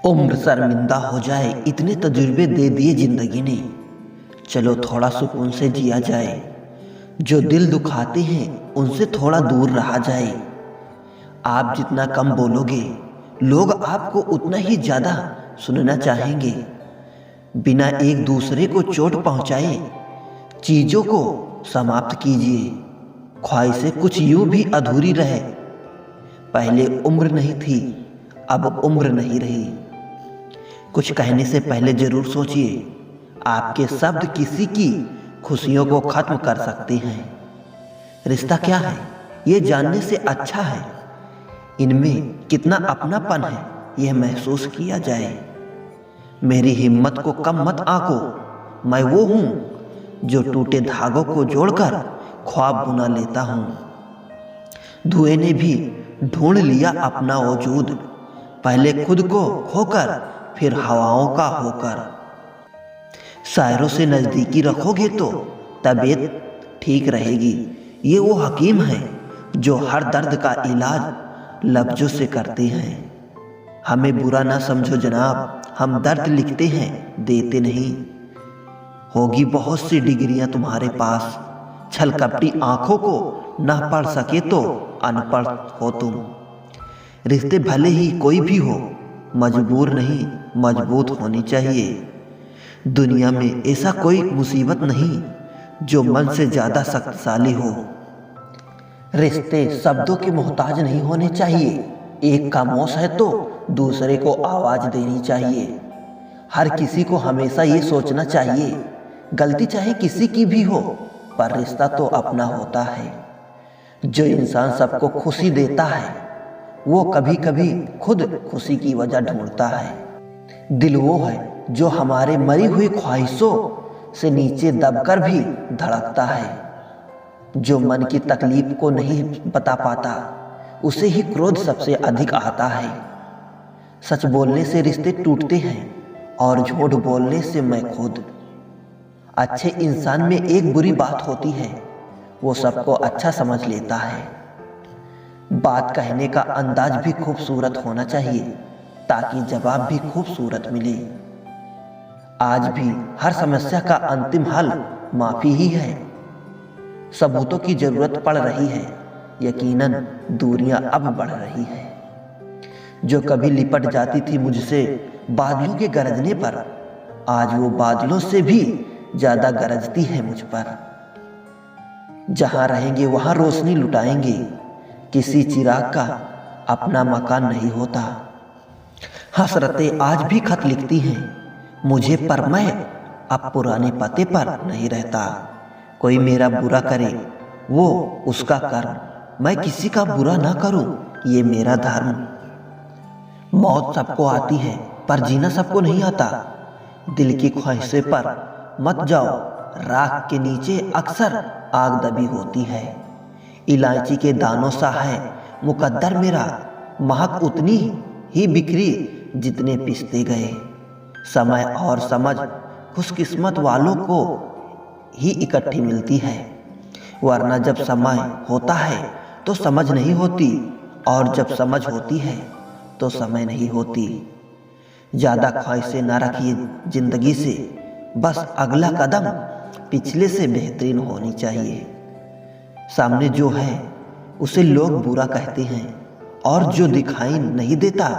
उम्र शर्मिंदा हो जाए इतने तजुर्बे दे दिए जिंदगी ने। चलो थोड़ा सुकून से जिया जाए। जो दिल दुखाते हैं उनसे थोड़ा दूर रहा जाए। आप जितना कम बोलोगे लोग आपको उतना ही ज्यादा सुनना चाहेंगे। बिना एक दूसरे को चोट पहुंचाए चीजों को समाप्त कीजिए। ख्वाहिशें कुछ यूं भी अधूरी रहे। पहले उम्र नहीं थी, अब उम्र नहीं रही। कुछ कहने से पहले जरूर सोचिए। आपके शब्द किसी की खुशियों को खत्म कर सकते हैं। रिश्ता क्या है ये जानने से अच्छा है इनमें कितना अपनापन है यह महसूस किया जाए। मेरी हिम्मत को कम मत आंको। मैं वो हूं जो टूटे धागों को जोड़कर ख्वाब बुना लेता हूं। धुएं ने भी ढूंढ लिया अपना वजूद, पहले खुद को खोकर फिर हवाओं का होकर। शायरों से नजदीकी रखोगे तो तबीयत ठीक रहेगी। ये वो हकीम हैं जो हर दर्द का इलाज लफ्जों से करते हैं। हमें बुरा ना समझो जनाब, हम दर्द लिखते हैं देते नहीं। होगी बहुत सी डिग्रियां तुम्हारे पास, छल कपटी आंखों को ना पढ़ सके तो अनपढ़ हो तुम। रिश्ते भले ही कोई भी हो मजबूर नहीं मजबूत होनी चाहिए। दुनिया में ऐसा कोई मुसीबत नहीं जो मन से ज्यादा शक्तिशाली हो। रिश्ते शब्दों के मोहताज नहीं होने चाहिए। एक खामोश है तो दूसरे को आवाज देनी चाहिए। हर किसी को हमेशा ये सोचना चाहिए गलती चाहे किसी की भी हो पर रिश्ता तो अपना होता है। जो इंसान सबको खुशी देता है वो कभी कभी खुद खुशी की वजह ढूंढता है। दिल वो है जो हमारे मरी हुई ख्वाहिशों से नीचे दबकर भी धड़कता है। जो मन की तकलीफ को नहीं बता पाता उसे ही क्रोध सबसे अधिक आता है। सच बोलने से रिश्ते टूटते हैं और झूठ बोलने से मैं खुद। अच्छे इंसान में एक बुरी बात होती है, वो सबको अच्छा समझ लेता है। बात कहने का अंदाज भी खूबसूरत होना चाहिए ताकि जवाब भी खूबसूरत मिले। आज भी हर समस्या का अंतिम हल माफी ही है। सबूतों की जरूरत पड़ रही है, यकीनन दूरियां अब बढ़ रही है। जो कभी लिपट जाती थी मुझसे बादलों के गरजने पर, आज वो बादलों से भी ज्यादा गरजती है मुझ पर। जहां रहेंगे वहां रोशनी लुटाएंगे, किसी चिराग का अपना मकान नहीं होता। हसरतें आज भी खत लिखती हैं मुझे पर मैं अब पुराने पते पर नहीं रहता। कोई मेरा बुरा करे वो उसका कर्म, मैं किसी का बुरा ना करूं ये मेरा धर्म। मौत सबको आती है पर जीना सबको नहीं आता। दिल की ख्वाहिशें पर मत जाओ, राख के नीचे अक्सर आग दबी होती है। इलायची के दानों सा है मुकद्दर मेरा, महक उतनी ही बिखरी जितने पिसते गए। समय और समझ खुशकिस्मत वालों को ही इकट्ठी मिलती है, वरना जब समय होता है तो समझ नहीं होती और जब समझ होती है तो समय नहीं होती। ज्यादा ख्वाहिशें ना रखिए जिंदगी से, बस अगला कदम पिछले से बेहतरीन होनी चाहिए। सामने जो है उसे लोग बुरा कहते हैं और जो दिखाई नहीं देता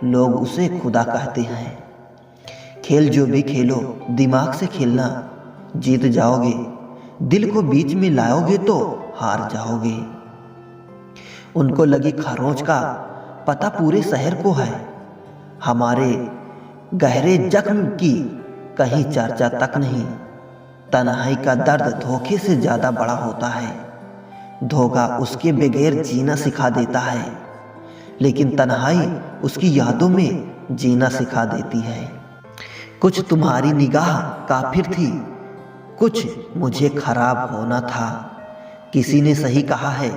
लोग उसे खुदा कहते हैं। खेल जो भी खेलो दिमाग से खेलना, जीत जाओगे। दिल को बीच में लाओगे तो हार जाओगे। उनको लगी खरोंच का पता पूरे शहर को है, हमारे गहरे जख्म की कहीं चर्चा तक नहीं। तन्हाई का दर्द धोखे से ज्यादा बड़ा होता है। धोखा उसके बगैर जीना सिखा देता है, लेकिन तन्हाई उसकी यादों में जीना सिखा देती है। कुछ तुम्हारी निगाह काफिर थी, कुछ मुझे खराब होना था। किसी ने सही कहा है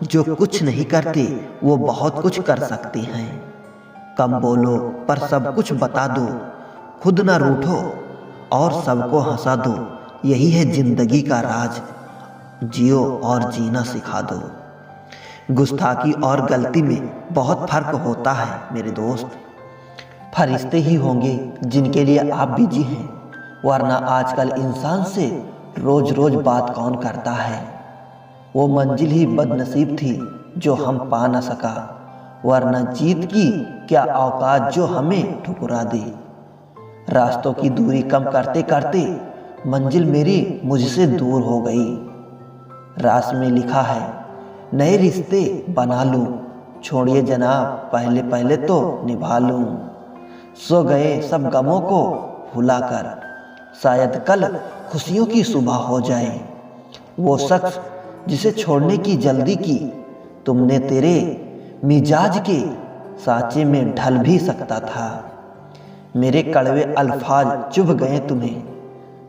जो कुछ नहीं करते वो बहुत कुछ कर सकते हैं। कम बोलो पर सब कुछ बता दो, खुद ना रूठो और सबको हंसा दो। यही है जिंदगी का राज, जियो और जीना सिखा दो। गुस्ताखी और गलती में बहुत फर्क होता है मेरे दोस्त। फरिश्ते ही होंगे जिनके लिए आप बिजी हैं, वरना आजकल इंसान से रोज रोज बात कौन करता है। वो मंजिल ही बदनसीब थी जो हम पा न सका, वरना जीत की क्या औकात जो हमें ठुकरा दे। रास्तों की दूरी कम करते करते मंजिल मेरी मुझसे दूर हो गई। रास में लिखा है नए रिश्ते बना लूं, छोड़िए जनाब पहले पहले तो निभा लूं। सो गए सब गमों को भुलाकर, शायद कल खुशियों की सुबह हो जाए। वो शख्स जिसे छोड़ने की जल्दी की, तुमने तेरे मिजाज के सांचे में ढल भी सकता था। मेरे कड़वे अल्फाज चुभ गए तुम्हें,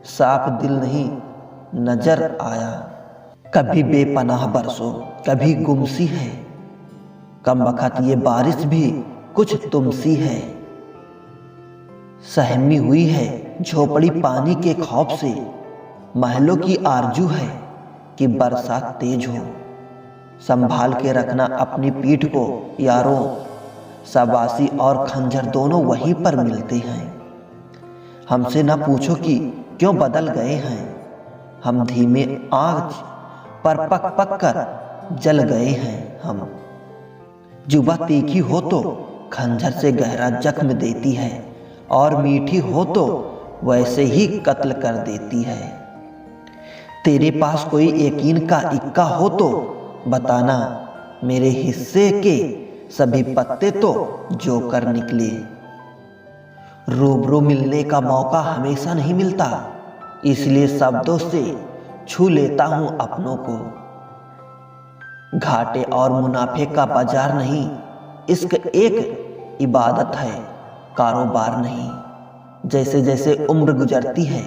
साफ दिल नहीं नजर आया। कभी बेपनाह बरसों कभी गुमसी है, कम वक्त ये बारिश भी कुछ तुमसी है। सहमी हुई है झोपड़ी पानी के खौफ से, महलों की आरजू है कि बरसात तेज हो। संभाल के रखना अपनी पीठ को यारों, शाबाशी और खंजर दोनों वहीं पर मिलते हैं। हमसे ना पूछो कि क्यों बदल गए हैं, हम धीमे आंच पर पक पक कर जल गए हैं। हम जुबा तीखी हो तो खंजर से गहरा जख्म देती है, और मीठी हो तो वैसे ही कत्ल कर देती है। तेरे पास कोई यकीन का इक्का हो तो बताना, मेरे हिस्से के सभी पत्ते तो जोकर निकले। रूबरू मिलने का मौका हमेशा नहीं मिलता, इसलिए शब्दों से छू लेता हूं अपनों को। घाटे और मुनाफे का बाजार नहीं, इश्क एक इबादत है कारोबार नहीं। जैसे जैसे उम्र गुजरती है,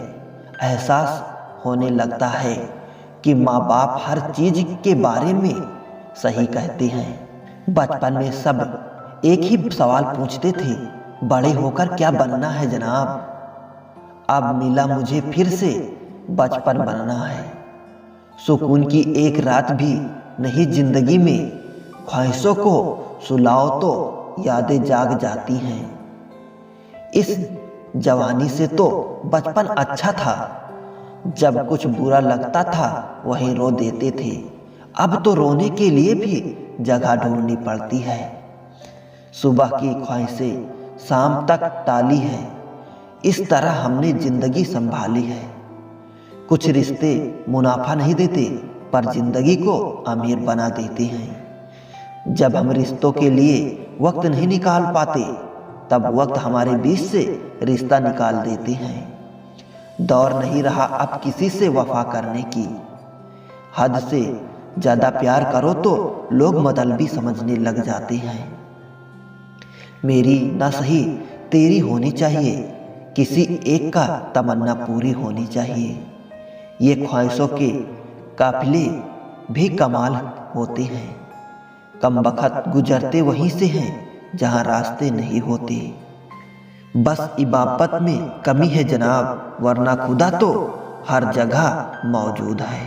एहसास होने लगता है कि माँ बाप हर चीज के बारे में सही कहते हैं। बचपन में सब एक ही सवाल पूछते थे, बड़े होकर क्या बनना है जनाब। अब मिला मुझे फिर से बचपन बनना है। सुकून की एक रात भी नहीं जिंदगी में, ख्वाहिशों को सुलाओ तो यादें जाग जाती हैं। इस जवानी से तो बचपन अच्छा था, जब कुछ बुरा लगता था वही रो देते थे। अब तो रोने के लिए भी जगह ढूंढनी पड़ती है। सुबह की ख्वाहिशें शाम तक टाली है, इस तरह हमने जिंदगी संभाली है। कुछ रिश्ते मुनाफा नहीं देते, पर जिंदगी को अमीर बना देते हैं। जब हम रिश्तों के लिए वक्त नहीं निकाल पाते, तब वक्त हमारे बीच से रिश्ता निकाल देते हैं। दौर नहीं रहा अब किसी से वफा करने की, हद से ज्यादा प्यार करो तो लोग मतलबी समझने लग जाते हैं। मेरी ना सही तेरी होनी चाहिए, किसी एक का तमन्ना पूरी होनी चाहिए। ये ख्वाहिशों के काफिले भी कमाल होते हैं, कम वक्त गुजरते वहीं से हैं जहां रास्ते नहीं होते। बस इबादत में कमी है जनाब, वरना खुदा तो हर जगह मौजूद है।